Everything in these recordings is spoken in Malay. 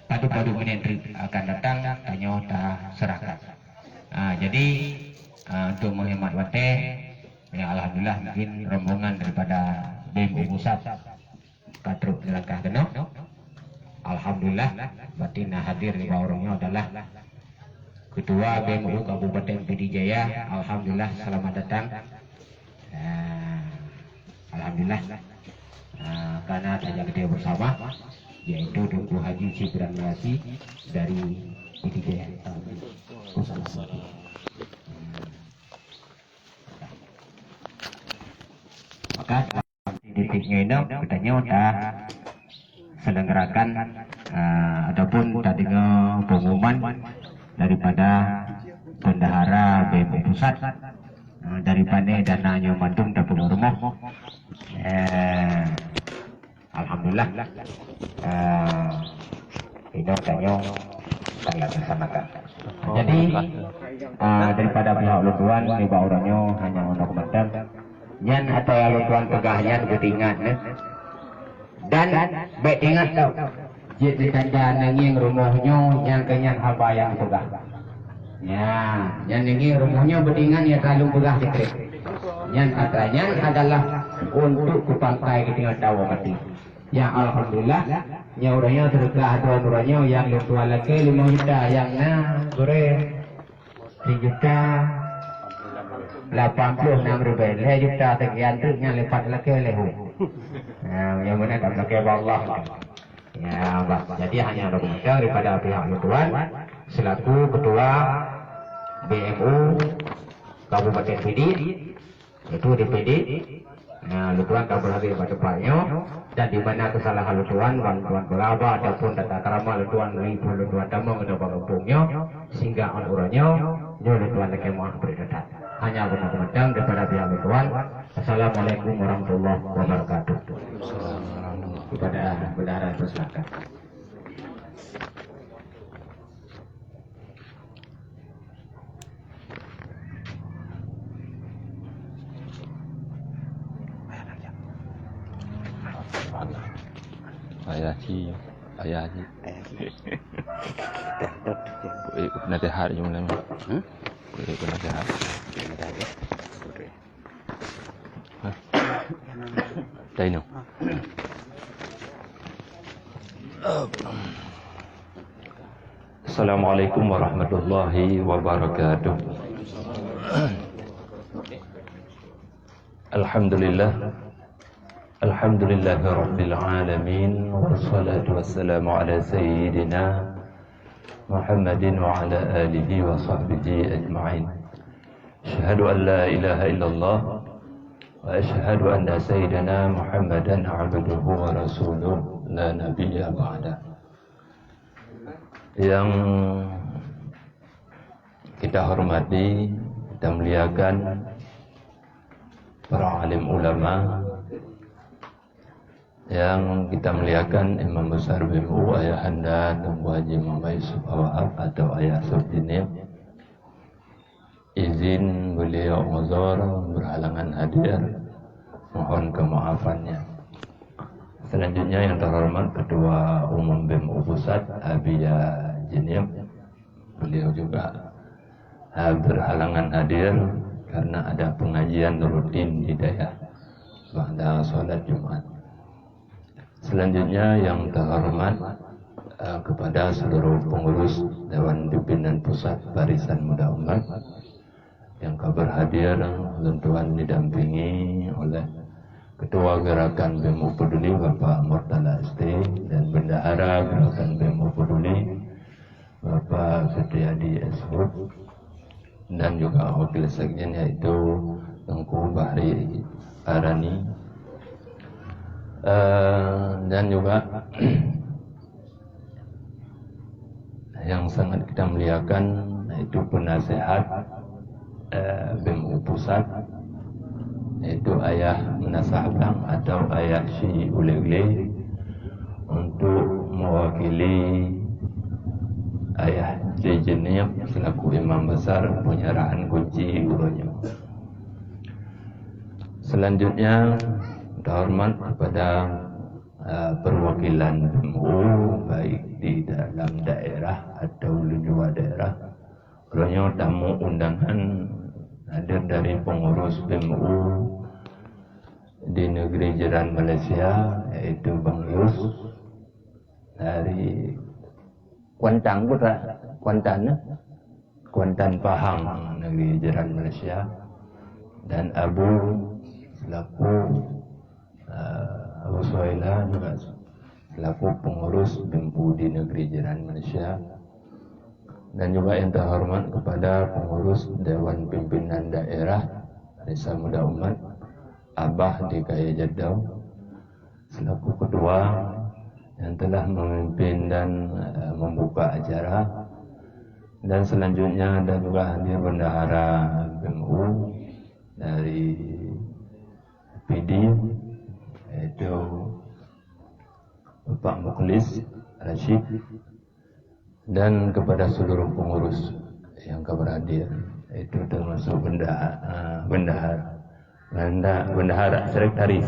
padu-padu menentri akan datang tanyo dah serahkan. Jadi untuk menghemat wate, ya alhamdulillah mungkin rombongan daripada BEM Pusat Patruk Langkah Genok. Alhamdulillah batina hadir di bawahnya adalah Ketua BMU Kabupaten Pidijaya. Alhamdulillah selamat datang. Alhamdulillah karena tanya kita bersama yaitu Duku Haji Cibran Melati dari Pidijaya. Maka di titiknya ini katanya udah selenggarakan ataupun tadi pengumuman daripada bendahara BMU Pusat daripada dananya Mandung dan pengurus. Alhamdulillah ini tanya saya laksanakan. Jadi daripada pihak lutuan riba orangnya hanya untuk medam yan atau lutuan pegahnya ketingan dan baik ingat tau jadi tanda nanging rumahnya yang kenyan haba yang pegah ya yang nanging rumahnya berdingan ya selalu pegah dikrik yang katanya adalah untuk kupangkai ketinggal tawa mati ya alhamdulillah nyauranya terkah dua-duanya yang lutua lagi 5 juta yang gore 3 juta 86.000 juta sekian tu yang lepas lagi lehu yang mana tak lagi Allah ya Mbak. Jadi hanya dokumen daripada pihak lutuan selaku ketua BMU Kabupaten Pidi itu DPD lutuan kabupaten pada Panyo dan di mana kesalahan lutuan bantuan pelaba ataupun tata krama lutuan ribu lutuan damang atau kampungnya sehingga on-urannya lutuan lagi mau berdekat hanya benar-benar daripada pihak lutuan. Assalamualaikum warahmatullahi wabarakatuh. Kepada bendahara persilakan. Ayah Haji. Nasihat jumlah ni. Nasihat. Taino. Assalamualaikum warahmatullahi wabarakatuh. Alhamdulillah. Alhamdulillahi rabbil alamin. Wassalatu wassalamu ala sayyidina Muhammadin wa ala alihi wa sahbihi ajma'in. Asyhadu an la ilaha illallah wa asyhadu anna sayyidina Muhammadan abduhu wa rasuluh la nabiyya ba'da. Yang kita hormati, kita muliakan para alim ulama, yang kita muliakan Imam Besar BMU Ayahanda Tunku Haji Muhammad Yusuf Awab atau Ayah Subdinir. Izin beliau uzur berhalangan hadir, mohon kemaafannya. Selanjutnya yang terhormat Ketua Umum BMU Pusat Abia Jinib, beliau juga berhalangan hadir karena ada pengajian rutin di daerah pada sholat Jumat. Selanjutnya yang terhormat kepada seluruh pengurus Dewan Pimpinan Pusat Barisan Muda Umat yang berhadir, tentuan didampingi oleh Ketua Gerakan BEMU Peduli Bapak Murtala ST dan Bendahara Gerakan BEMU Peduli Bapak Setiadi Eshud dan juga Wakil Sekjen yaitu Tengku Bahri Arani. Dan juga yang sangat kita muliakan yaitu penasehat BEMU Pusat, yaitu Ayah Menasabang atau Ayah Syi Ulegle, untuk mewakili Ayah Jejenip selaku Imam Besar penyerahan kunci urunya. Selanjutnya terhormat kepada perwakilan BEMU baik di dalam daerah atau di luar daerah. Orangnya tamu undangan hadir dari pengurus BMU di negeri jiran Malaysia, yaitu Bang Yus dari Kuantan Pahang, negeri jiran Malaysia, dan Abu selaku Abu Suhaila juga selaku pengurus BMU di negeri jiran Malaysia, dan juga yang terhormat kepada pengurus Dewan Pimpinan Daerah Desa Muda Umat Abah DKI Jeddah selaku ketua yang telah memimpin dan membuka acara, dan selanjutnya ada juga hadir bendahara BMU dari PD, yaitu Bapak Mukhlis Rashid, dan kepada seluruh pengurus yang berhadir, itu termasuk bendahara sekretaris.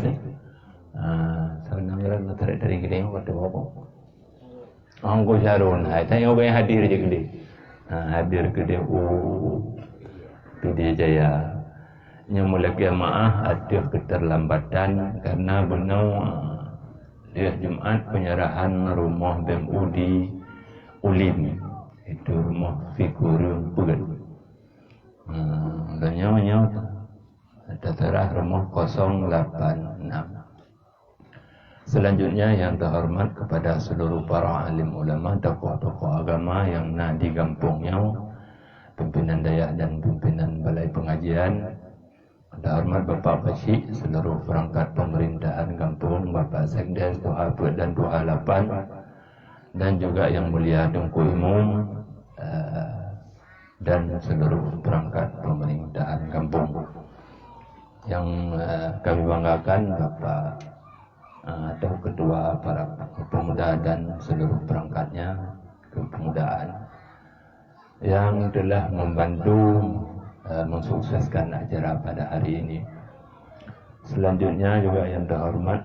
Sebenarnya sekretaris kita waktu apa? Angko Syarun, saya orang yang hadir je ke hadir ke DU PD Jaya. Yang mulai jemaah ada keterlambatan karena benar dia Jumat penyerahan rumah BMU di Ulim, itu rumah Fikurun Pugan. Dan nyawa terserah rumah 086. Selanjutnya yang terhormat kepada seluruh para alim ulama, tokoh-tokoh agama yang nak di kampungnya, pimpinan daya dan pimpinan balai pengajian. Terhormat Bapak Pasyik, seluruh perangkat pemerintahan kampung, Bapak Sekdes, Tuha Put dan Tuha Lapan, dan juga yang mulia Tengku Imam dan seluruh perangkat pemerintahan kampung. Yang kami banggakan Bapak atau ketua para pemuda dan seluruh perangkatnya kepemudaan yang telah membantu mensukseskan acara pada hari ini. Selanjutnya juga yang terhormat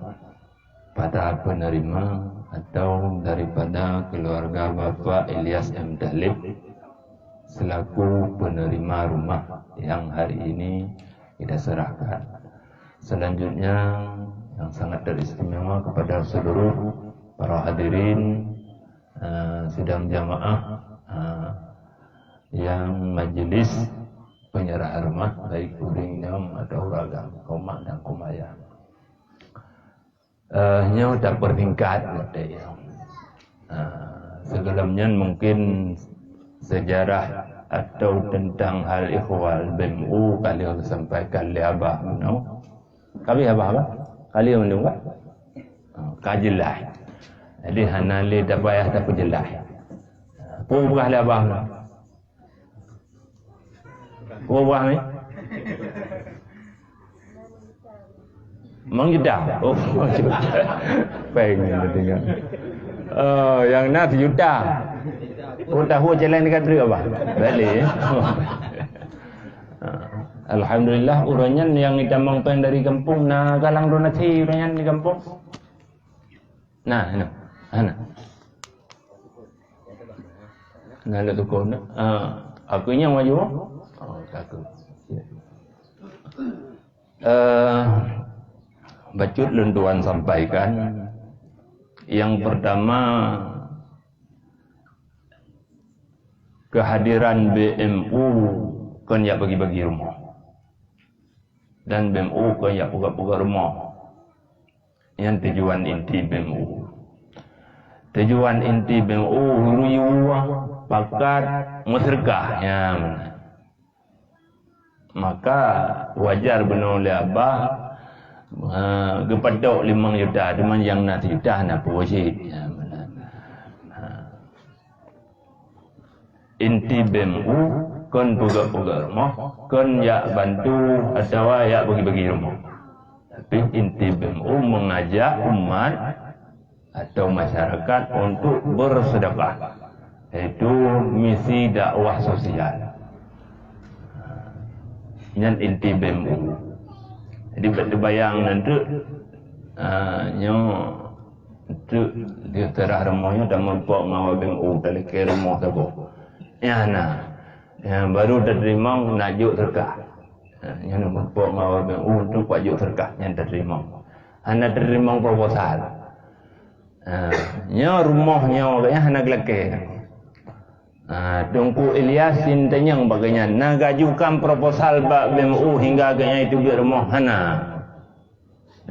pada penerima atau daripada keluarga Bapak Ilyas M. Talib selaku penerima rumah yang hari ini kita serahkan. Selanjutnya yang sangat teristimewa kepada seluruh para hadirin sidang jamaah yang majlis penyerahan rumah, baik kuring nyam atau ragam koma dan komaya. Nyaw tak bertingkat ya. Sebelumnya mungkin sejarah atau tentang hal ikhwal BMU kali yang sampaikan oleh Abah Menau. Kami Abah kali yang menunggu kajilah. Jadi hanali tak payah tak jelas. Pun bukan oleh Abah Menau. Buah ni Mengjedah. Oh, pengen dengar. Yang nak juta. Oh, tahu jalan dekat dia apa? Balik. Alhamdulillah uranyan yang kita mangpen dari kampung na galang donasi uranyan di kampung. Nah, ana. Nah, le tukon. Aku yang maju. Oh, takut. Bacut lentuan sampaikan. Yang pertama, kehadiran BMU kan ya bagi-bagi rumah. Dan BMU kan ya puga-puga rumah. Yang tujuan inti BMU. Tujuan inti BMU huruyuah, pakat, musyrikah. Ya, maka wajar benar oleh Abah kepada 5 juta teman yang nak juta nak puasit. Ya, inti BMU kon puga-puga rumah, kon ya bantu atau ya bagi-bagi rumah. Tapi inti BMU mengajak umat atau masyarakat untuk bersedekah. Itu misi dakwah sosial. Yang inti BMU. Jadi berbayang nanti tu dia terah rumahnya dan membawa ngawal BMU dari ke rumah tu. Ya nah, yang baru terima najuk terkah. Yang membawa ngawal BMU tu pajuk terkah yang terima. Anda terima proposal. Nya rumahnya kayaknya hana gelake. Tungku Ilyas intanya bagainya nak gajukan proposal bak BMU hingga agaknya itu biar rumah hana.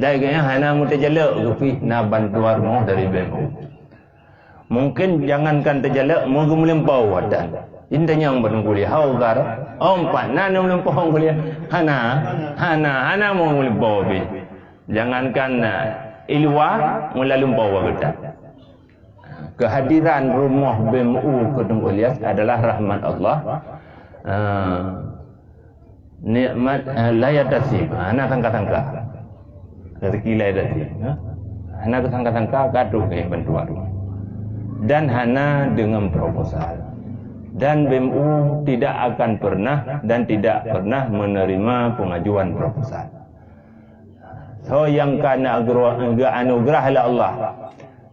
Dan agaknya hana mutajalak rupi nak bantuan rumah dari BMU. Mungkin jangankan terjalak mungkin melimpau wadan. Intanya yang kuliah hau gar. Empat nak melimpau kuliah hana mau melimpau bi. Jangankan ilwa mula lumpau wadan. Kehadiran rumah BMU Kedung Ilyas adalah rahmat Allah. Nikmat layat dasib. Anak tangka-tangka. Rezeki layat dasib. Anak tangka-tangka gaduh ke bantuan. Dan hana dengan proposal. Dan BMU tidak akan pernah dan tidak pernah menerima pengajuan proposal. So yang kana anugerah oleh Allah.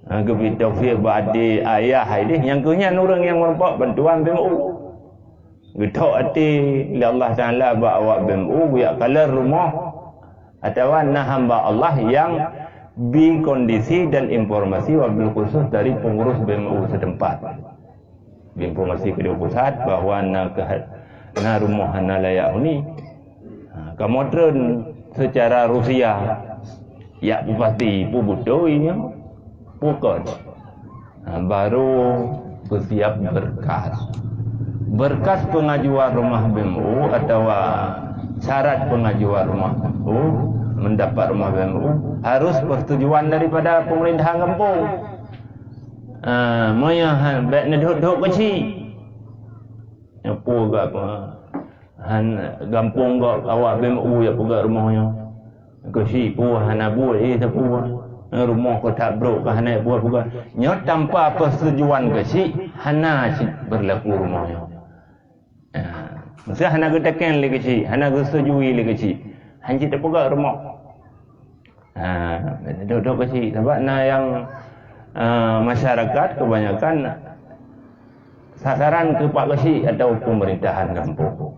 Kebi taufik ba'di ayah ini yang kunya orang yang merupakan bantuan BMU. Gitu hati Allah Taala bawa BMU ya kalar rumah atau nah hamba Allah yang bi kondisi dan informasi wabil khusus dari pengurus BMU setempat. Informasi kedua pusat bahawa na rumah na layak ni kemodern secara Rusia ya pasti bubudoinya bukan. Baru bersiap berkas pengajuan rumah BMU atau syarat pengajuan rumah BMU mendapat rumah BMU harus persetujuan daripada pemerintahan kampung. Maya baik nak duduk kecil. Apa gak apa? Kampung gak awak BMU ya pegak rumahnya. Kecil pun hana buat sepuh. Rumah ko tak bro ka hana buat bukan nya tanpa persetujuan kecil hana berlaku rumahnya. Mesti hana getakan le kecil, hana setujui le kecil. Hanci tak pegak rumah. Duduk kecil sebab yang masyarakat kebanyakan sasaran ke pak kecil atau pemerintahan kampung.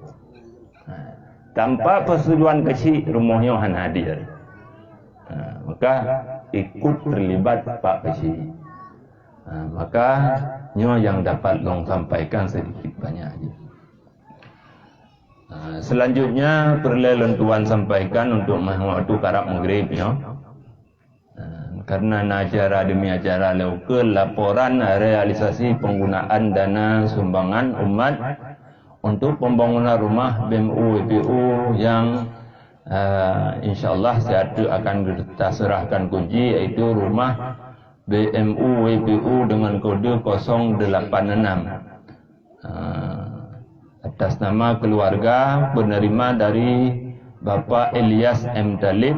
Tanpa persetujuan kecil rumahnya hana hadir. Maka ikut terlibat Pak Kecil. Maka nyo yang dapat long sampaikan sedikit banyak aja. Selanjutnya perlu Tuan sampaikan untuk waktu karab maghrib nyo. Karena acara demi acara ke laporan realisasi penggunaan dana sumbangan umat untuk pembangunan rumah BMU WPU yang InsyaAllah satu akan kita serahkan kunci iaitu rumah BMU WPU dengan kode 086 atas nama keluarga penerima dari Bapak Ilyas M. Talib,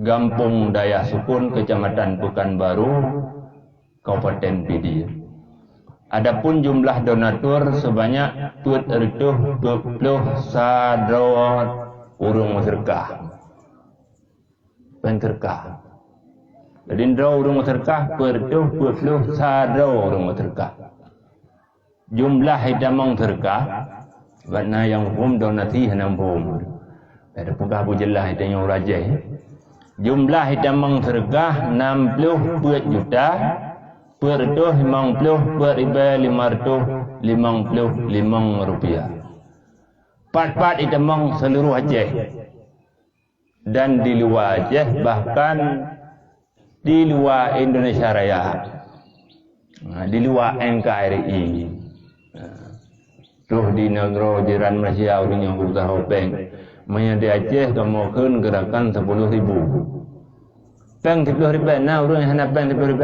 Gampung Daya Sukun, Kecamatan Pekanbaru, Kabupaten Pidi. Adapun jumlah donatur sebanyak 20 sadrawat urung masyarakat. Penterkah. Jadi draw urung masyarakat pertuh 20 sadrawat urung masyarakat. Jumlah hidamang terkah warna yang hum donati hanam hum. Ada pegah bujelah itu yang rajai. Jumlah hidamang terkah 60 juta pertuh 50 beribai 555 rupiah. Part-part idamang seluruh Aceh dan di luar Aceh, bahkan di luar Indonesia Raya, di luar NKRI. Tuh di negara jiran Malaysia orang yang berusaha hopeng di Aceh kemukan gerakan 10.000 peng 10.000 nah orang yang hendak peng 10.000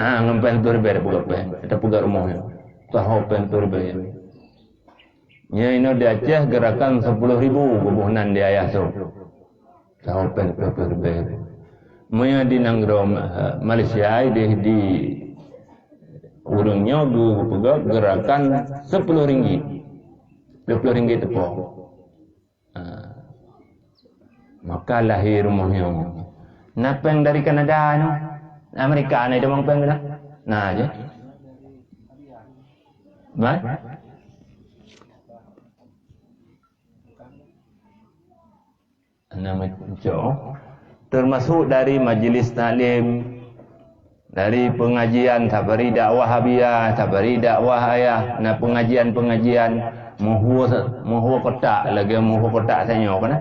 ngempen 10.000 bukan peng kita pugar rumahnya tak hopeng 10.000 nya ini di Aceh gerakan 10.000 kebunan di ayah so. Tahu pen. Maya di negara Malaysia di urangnya pegak gerakan 10 ringgit. 20 ringgit tepung. Maka lahir rumahnya. Napeng dari Kanada no. Amerika ni dia mengpeng dah. Nah aja. Baik. Nama termasuk dari majlis taklim, dari pengajian tabari dakwah Habiyah, tabari dakwah ayah, na pengajian muhu kotak lagi muhu kotak saya kan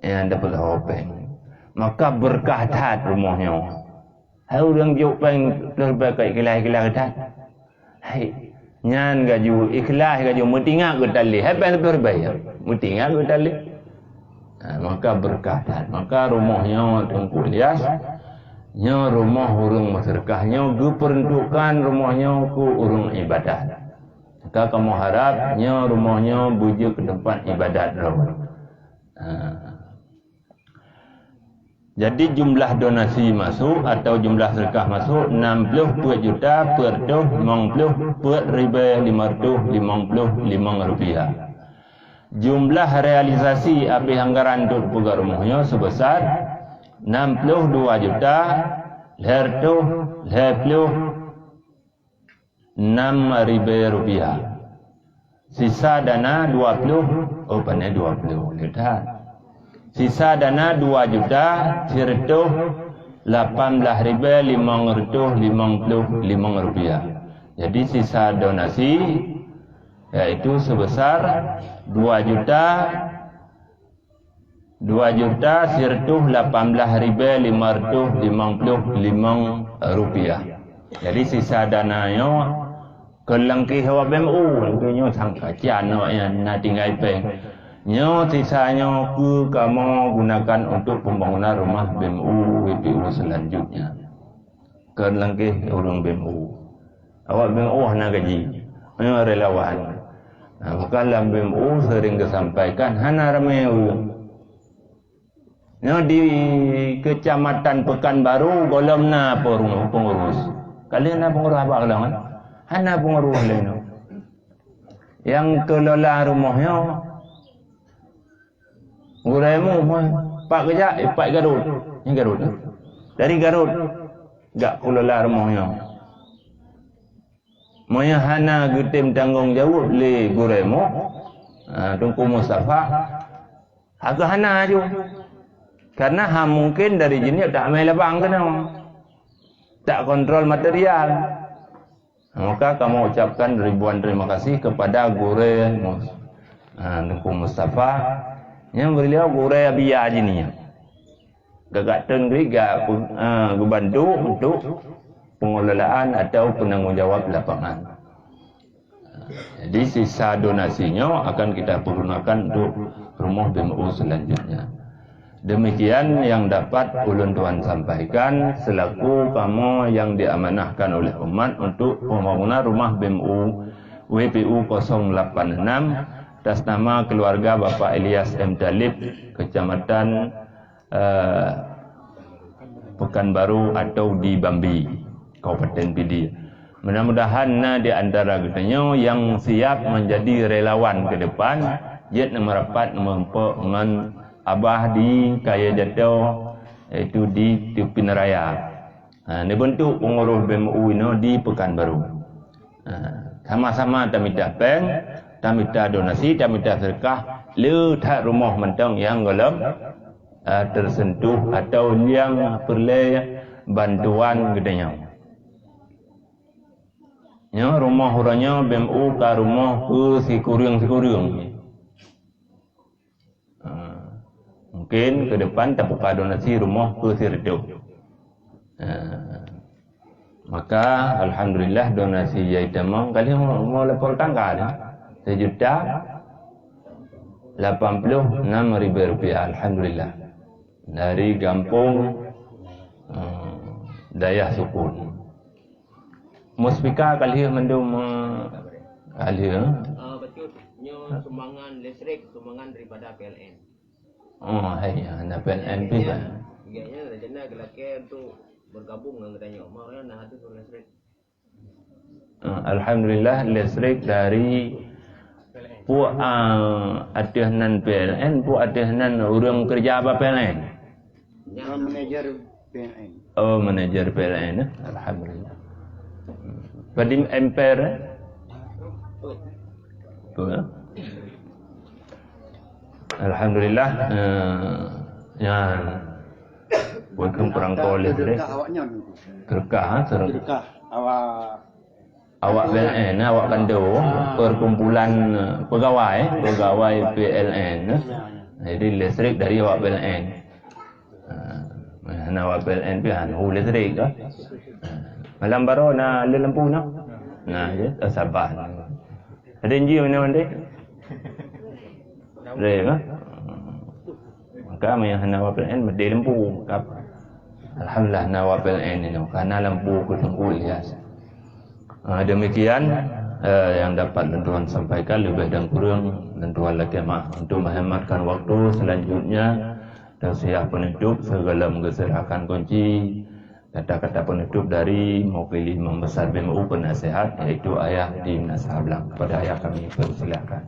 yang dapat hopeng. Maka berkah tat rumahnya. Hai orang juk peng terbaik ikhlas tat. Hai nyan gaju ikhlas gaju mutingak ke tali. Hai peng terbaik. Mutingak ke tali. Maka berkah tat. Maka rumahnya Tengku Ilyas nya rumah urang masyarakat peruntukan rumahnya ku urang ibadat. Maka kamu harap nya rumahnya bujuk ke tempat ibadat rawat. Jadi jumlah donasi masuk atau jumlah sedekah masuk 60 juta per 50 per 555 rupiah. Jumlah realisasi habis anggaran untuk pegang rumahnya sebesar 62 juta 6.000 rupiah. Sisa dana 20 juta. Sisa dana 2 juta 18.555 rupiah. Jadi sisa donasi yaitu sebesar 2 juta 18.555 rupiah. Jadi sisa dananya kelengkih wa BMU nyo sangka ciano yang na tinggal peng. Nyo sisanya ku kamu gunakan untuk pembangunan rumah BMU WPU selanjutnya. Kelengkih orang BMU. Awak BMU nak gaji. Nyo relawan. Maka dalam BMU sering kesampaikan hana ramai orang. Nyo di Kecamatan Pekanbaru golom na pengurus. Kalian na pengurus apa kalau kan? Hana pengurus lain. Yang kelola rumahnya Guremu Pak kerja, Pak Garut. Ini Garut. Dari Garut gak kelola rumahnya. Moya hana gutim tanggungjawab le Guremu. Tungku Mustafa. Agak hana aja. Karena mungkin dari jenis tak main labang kena. Tak kontrol material. Maka kamu ucapkan ribuan terima kasih kepada Guremu. Tungku Mustafa. Yang beliau Guraya biar je ni. Gagak tenggeri gak bantu untuk pengelolaan atau penanggungjawab lapangan. Jadi sisa donasinya akan kita pergunakan untuk rumah BMU selanjutnya. Demikian yang dapat ulun tuan sampaikan selaku kamu yang diamanahkan oleh umat untuk pembangunan rumah BMU WPU 086 atas nama keluarga Bapak Ilyas M. Talib, Kecamatan Pekanbaru atau di Bambi, Kabupaten Pidi. Mudah-mudahan di antara katanya yang siap menjadi relawan ke depan, jet merapat dengan Abah di Kaya Jatuh, iaitu di Tupin Raya. Ini bentuk pengurus BMU ini di Pekanbaru. Sama-sama tamita peng, tamita donasi, tamita sedekah, letak rumah mentang yang golem tersentuh atau yang perlu bantuan gedenya. Nya rumah orangnya BMU ke rumah ke sikurung. Mungkin ke depan tak buka donasi rumah ke Sirdo. Maka alhamdulillah donasi Yaidamang kali mau lepor tangga ni 1.086.000 rupiah alhamdulillah dari Kampung Dayah Sukun. Muspika kali mendum kali betul nyo sumbangan listrik sumbangan daripada PLN. Oh hai ada PLN juga. Iganya rencana gelake untuk bergabung dengan katanya maunya nah hati listrik. Alhamdulillah listrik dari puak adehnan PLN puak adehnan orang kerja apa PLN. Yang manajer PLN. Oh, manajer PLN. Alhamdulillah. Padim Empire. Betul. Alhamdulillah. Yang bukan perang kolej deh. Awaknya Kerkah, Sedekah awak PLN, awak kantor, perkumpulan pegawai PLN. Jadi listrik dari awak PLN. Awak PLN pian, listrik dah. Malam baru nak le lampu nak. Nah, je sabar. Ada enji mana dia? Rega. Maka yang hana awak PLN mesti lampu. Alhamdulillah nawab PLN ini karena lampu kumpul ya. Demikian yang dapat tuan sampaikan lebih dan kurang tuan lagi untuk menghematkan waktu selanjutnya tausiah penutup segala mengesahkan kunci kata-kata penutup dari mewakili Imam Besar BMU penasihat iaitu ayah di Nasablang. Kepada ayah kami persilakan.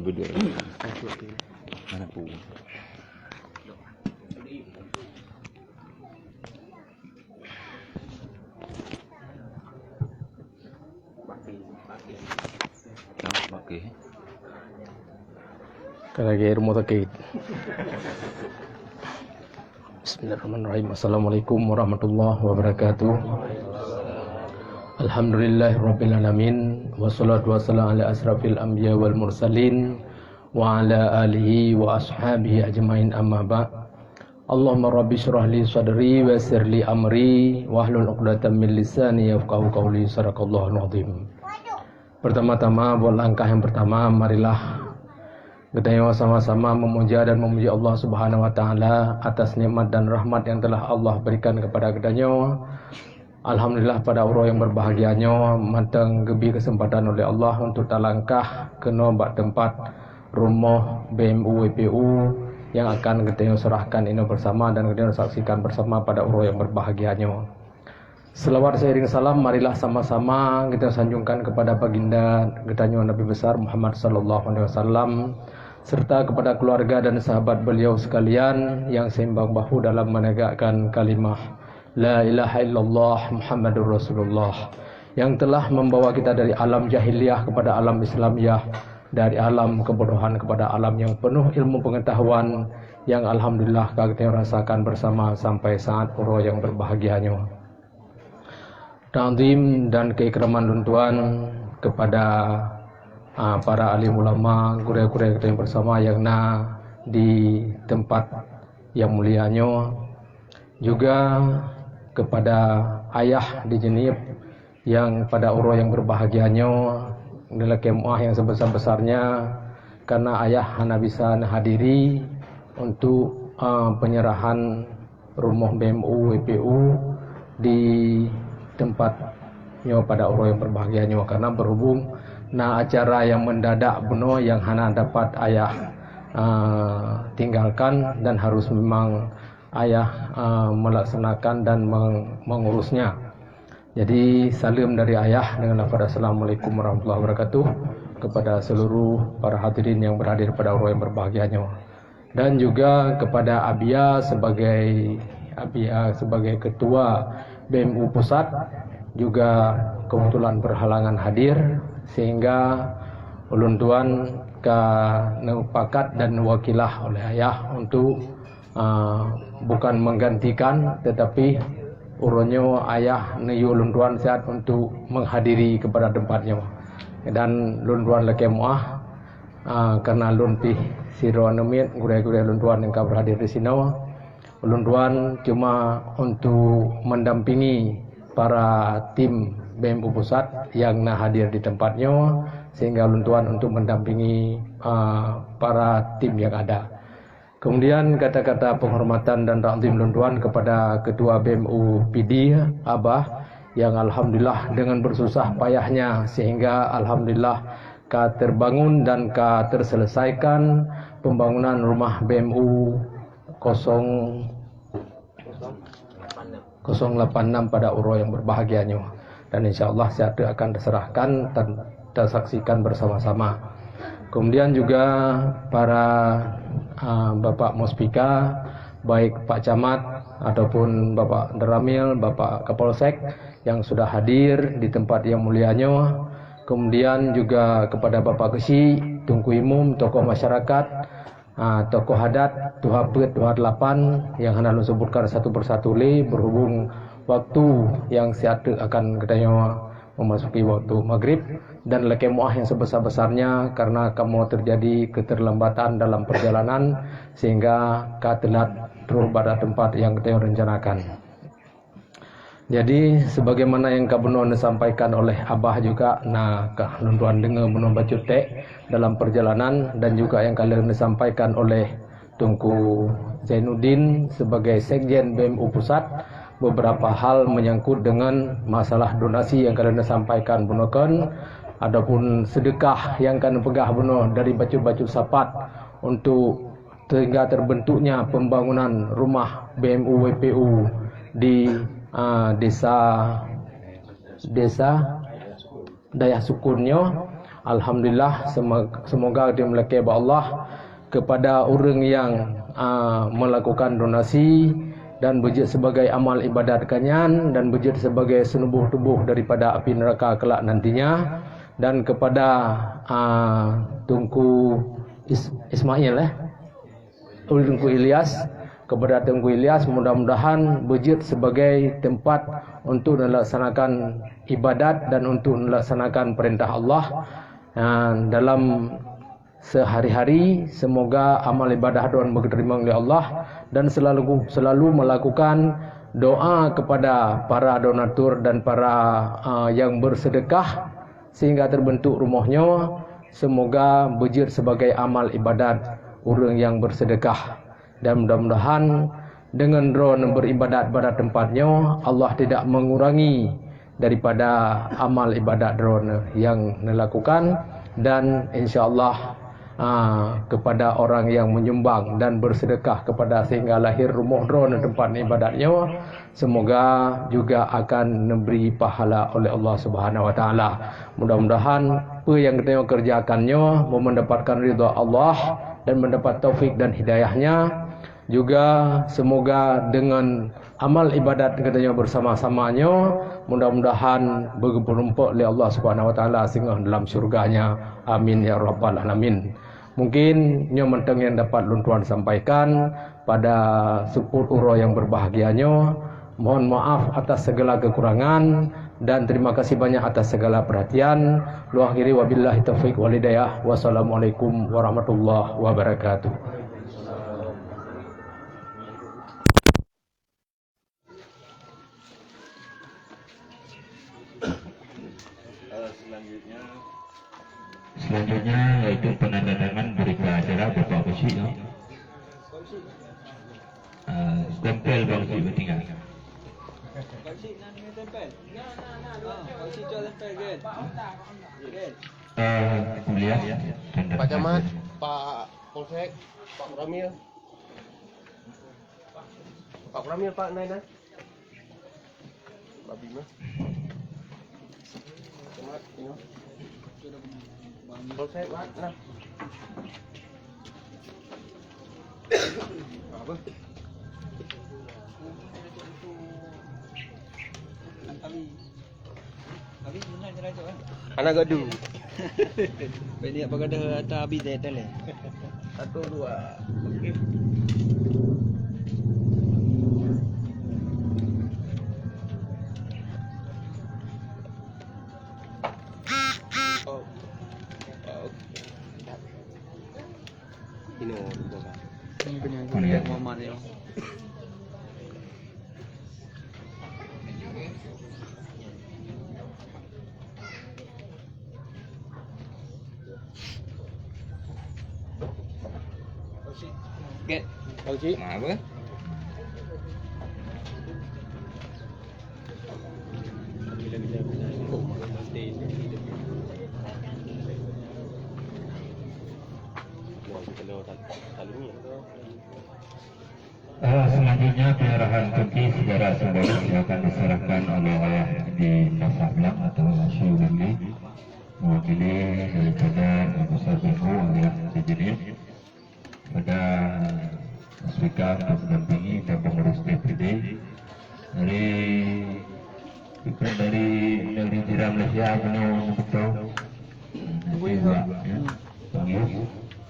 Berdua. Mana pun. Okey. Kalagi rumah sakit. Bismillahirrahmanirrahim. Assalamualaikum warahmatullahi wabarakatuh. Alhamdulillahirabbil alamin wassalatu wassalamu ala asrafil anbiya wal mursalin wa ala alihi wa ashabihi ajmain amma ba'. Allahumma rabbi shrah li sadri wa yassir li amri wahlul 'uqdatam min lisani yafqahu qawli. Sadaqallahul azim. Pertama-tama, buat langkah yang pertama, marilah kita sama-sama memuja dan memuji Allah Subhanahu wa taala atas nikmat dan rahmat yang telah Allah berikan kepada kita. Alhamdulillah pada orang yang berbahagianya matang gebi kesempatan oleh Allah untuk talangkah ke nombak tempat rumah BMU WPU yang akan kita serahkan ini bersama dan kita saksikan bersama pada orang yang berbahagianya. Selawat seiring salam marilah sama-sama kita sanjungkan kepada baginda kita Nabi besar Muhammad sallallahu alaihi wasallam serta kepada keluarga dan sahabat beliau sekalian yang seimbang bahu dalam menegakkan kalimah La ilaha illallah Muhammadur Rasulullah yang telah membawa kita dari alam jahiliyah kepada alam Islamiyah, dari alam kebodohan kepada alam yang penuh ilmu pengetahuan yang alhamdulillah kita rasakan bersama sampai saat orang yang berbahagianya. Ta'zim dan keikraman tuan kepada para alim ulama, guru-guru kita yang bersama yang di tempat yang mulianya, juga kepada ayah di Jenib yang pada orang yang berbahagianya adalah kemah yang sebesar-besarnya karena ayah hana bisa hadiri untuk penyerahan rumah BMU WPU di tempatnya pada orang yang berbahagianya karena berhubung acara yang mendadak benar yang hana dapat ayah tinggalkan dan harus memang ayah melaksanakan dan mengurusnya. Jadi salam dari ayah dengan lafaz assalamualaikum warahmatullahi wabarakatuh kepada seluruh para hadirin yang berhadir pada orang yang berbahagianya, dan juga kepada Abia sebagai ketua BMU pusat juga kebetulan berhalangan hadir sehingga ulun tuan pakat dan wakilah oleh ayah untuk bukan menggantikan tetapi urunnya ayah neyu lunduan sehat untuk menghadiri kepada tempatnya dan lunduan laki muah karena lunti siro nemit gure-gure lunduan yang berhadir di sini lunduan cuma untuk mendampingi para tim BMU pusat yang hadir di tempatnya sehingga lunduan untuk mendampingi para tim yang ada. Kemudian kata-kata penghormatan dan ta'zim lunduan kepada Ketua BMU PD Abah yang alhamdulillah dengan bersusah payahnya sehingga alhamdulillah ka terbangun dan ka terselesaikan pembangunan rumah BMU 086 pada urus yang berbahagianya, dan insyaallah saya akan diserahkan dan disaksikan bersama-sama. Kemudian juga para Bapak Muspika, baik Pak Camat ataupun Bapak Deramil, Bapak Kapolsek yang sudah hadir di tempat yang mulianya. Kemudian juga kepada Bapak Kesi, Tunku Imum, tokoh masyarakat, tokoh adat, Tuha Pet, Tuha 8 yang hendak disebutkan satu persatu berhubung waktu yang siatu akan katanya memasuki waktu maghrib, dan lekemuah yang sebesar-besarnya karena kamu terjadi keterlambatan dalam perjalanan sehingga katelat terus pada tempat yang kita rencanakan. Jadi sebagaimana yang kabunon disampaikan oleh Abah juga, nah kahuntuan dengar bunuh bacutek dalam perjalanan, dan juga yang kalian disampaikan oleh Tunku Zainuddin sebagai Sekjen BMU Pusat, beberapa hal menyangkut dengan masalah donasi yang kalian disampaikan bunuhkan, adapun sedekah yang kalian pegah bunuh dari bacut-bacut sapat untuk sehingga terbentuknya pembangunan rumah BMU WPU di desa Daya Sukunnya. Alhamdulillah, semoga dimulai Allah kepada orang yang melakukan donasi dan bejit sebagai amal ibadat kanyan dan bejit sebagai senubuh tubuh daripada api neraka kelak nantinya, dan kepada Tunku Ismail Tunku Ilyas, kepada Tunku Ilyas mudah-mudahan bejit sebagai tempat untuk melaksanakan ibadat dan untuk melaksanakan perintah Allah dalam sehari-hari. Semoga amal ibadah doa diterima oleh Allah, dan selalu melakukan doa kepada para donatur dan para yang bersedekah sehingga terbentuk rumahnya. Semoga bejit sebagai amal ibadat orang yang bersedekah, dan mudah-mudahan dengan drone beribadat pada tempatnya Allah tidak mengurangi daripada amal ibadat drone yang dilakukan, dan insyaallah kepada orang yang menyumbang dan bersedekah kepada sehingga lahir rumah drone tempat ibadatnya, semoga juga akan memberi pahala oleh Allah Subhanahu wa taala. Mudah-mudahan apa yang kita kerjakannya mendapatkan ridha Allah dan mendapat taufik dan hidayahnya. Juga semoga dengan amal ibadat katanya bersama-samanya mudah-mudahan bergempur oleh Allah Subhanahu wa taala singgah dalam syurganya. Amin ya rabbal alamin. Mungkin nyo menteng yang dapat luntuan sampaikan pada sepuluh uro yang berbahagianya. Mohon maaf atas segala kekurangan dan terima kasih banyak atas segala perhatian. Lu akhiri wabillahi taufik wal hidayah. Wassalamualaikum warahmatullahi wabarakatuh. Selanjutnya yaitu penandatangan berita acara Bapak Kesi ya. Stempel Bang Kesi bertinggal. Kesi nak dengan tempel. Kesi jual tempel kan? Kuliah ya. Pak Camat, Pak Polsek, Pak Ramil. Pak Ramil, Pak Naina. Pak Bima. Camat, ini. Polsek, Pak. Nah. Apa? Habis mana cara tu kan? Anak gaduh. Beli apa kada atas habis dah tele. 1 2. Okey. Oh. Ini bukan. Ini punya Muhammad ni. Get. Okey. Apa? Selanjutnya penyerahan kunci secara simbolis akan diserahkan oleh ayah di Kasablang atau Syurili mewakili daripada Besar Bingu alias Sejenis pada speaker untuk mendampingi dan pengurus DPD dari negeri jiran Malaysia penuh betul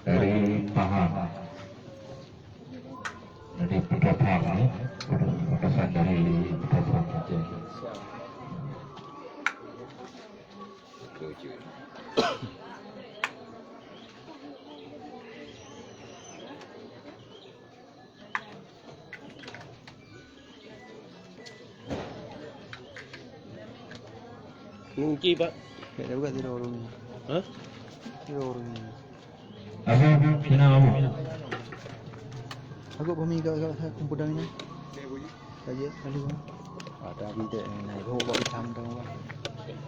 dari Pahang dari Pedapang utusan dari Pedapang Aceh. Kunci Pak. Ada buka tidak orang ni? Hah? Tidak orang ni. Abu, kenapa Abu? Aku pahami kat komputer ni. Saja kali kan. Ada video ni naik kau buat hitam tu kan.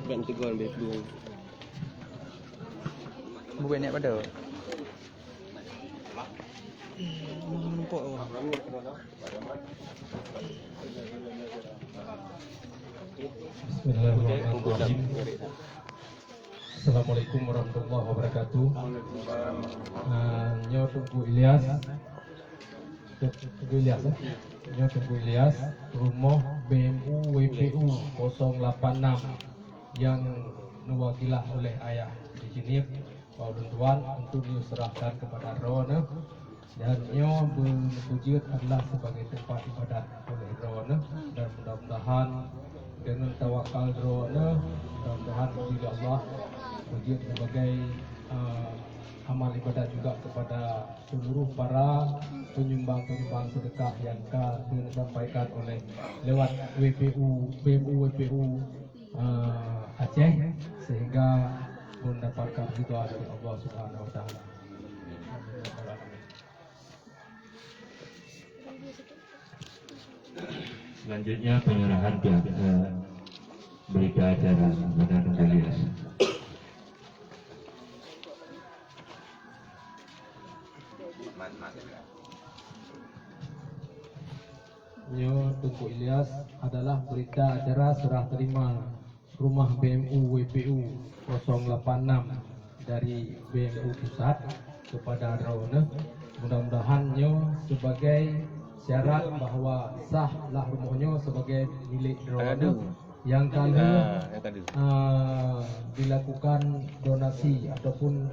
Bukan teguan betul. Bukan naik pada. Nampak awak. Bismillahirrahmanirrahim. Assalamualaikum warahmatullahi wabarakatuh. Nyo Tunggu Ilyas. Nyo Tunggu Ilyas, rumah BMU WPU 086 yang diwakilah oleh ayah di sini, Pak Tuan untuk diserahkan kepada Rona. Dan nyo berwujud adalah sebagai tempat ibadat oleh Rona, dan mudah-mudahan dengan tawakal Rona, mudah-mudahan bila Allah wujud sebagai amal ibadat juga kepada seluruh para penyumbang-penyumbang sedekah yang disampaikan oleh lewat BMU WPU Aceh, sehingga mendapatkan ridha dari Allah Subhanahu wa taala. Selanjutnya penyerahan pihak berita acara Benar Ilyas. Nyo Tunggu Ilyas adalah berita acara serah terima rumah BMU WPU 086 dari BMU Pusat kepada Rona. Mudah-mudahan nyo sebagai syarat bahawa sahlah rumahnya sebagai milik Rona yang kalau dilakukan donasi ataupun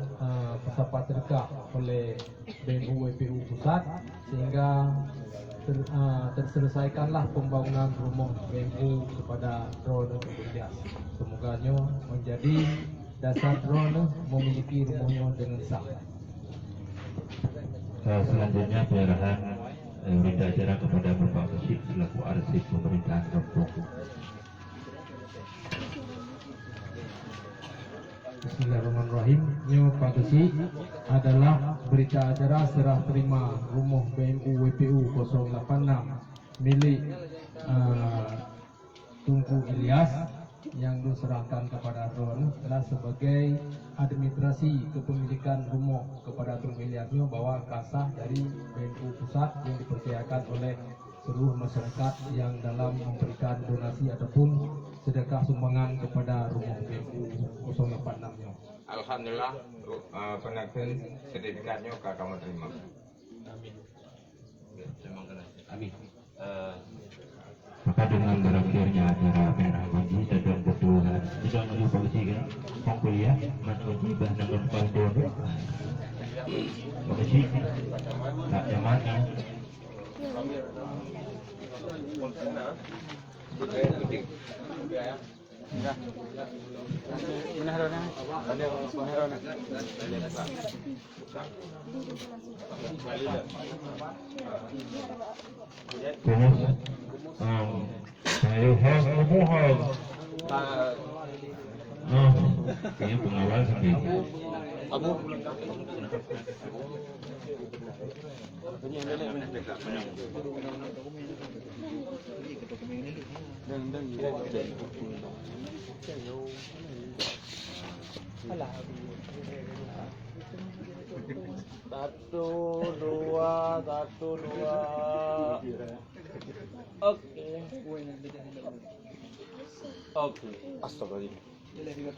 pesawat sedekah oleh BMU WPU Pusat sehingga terselesaikanlah pembangunan rumah BMU kepada Rona Tunggu Ilyas. Semoga menjadi dasar Rona memiliki rumahnya dengan sah. Selanjutnya penyerahan berita acara kepada Bapak Kesyik selaku arsip pemerintahan kampung. Bismillahirrahmanirrahim. Nyo Pak Kesyik adalah berita acara serah terima rumah BMU WPU 086 milik Tunggu Ilyas yang diserahkan kepada Ron adalah sebagai administrasi kepemilikan rumah kepada Tunggu Ilyas bahwa kasah dari BMU Pusat yang dipercayakan oleh seluruh masyarakat yang dalam memberikan donasi ataupun sedekah sumbangan kepada rumah BMU 086 nya. Alhamdulillah, penekun sertifikatnya kamu terima. Amin. Terima kasih. Amin. Maka dengan berakhirnya acara penyerahan kunci dan ketua tidak melalui polisi kan, pengkuliah kunci bahan dengan pastor, polisi tak jamaah. Kayaknya pengawal sendiri. Abu. Satu, dua. Oke. Oke. Astagfirullah.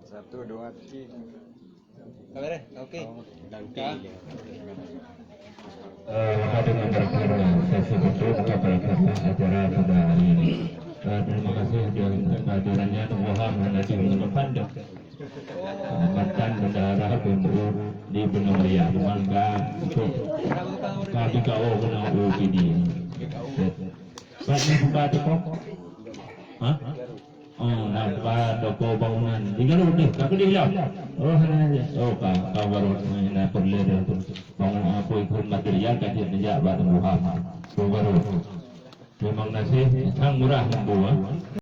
Satu, dua, tiga. Kamera, oke. Maka dengan berakhirnya sesi berikut berkata acara pada hari ini. Terima kasih kehadirannya Muhammad Najib Pandok mantan bendahara PMU di Benua Raya Mangga untuk kami kau Benua UPD. Pak ni buka toko? Hah? Oh, nampak toko bangunan. Tinggal udah, aku dia. Oh, hanya oh kau baru nak perlu bangun apa ikut material kajian sejak batu Muhammad. Baru. Memang nasi sang murah membuat.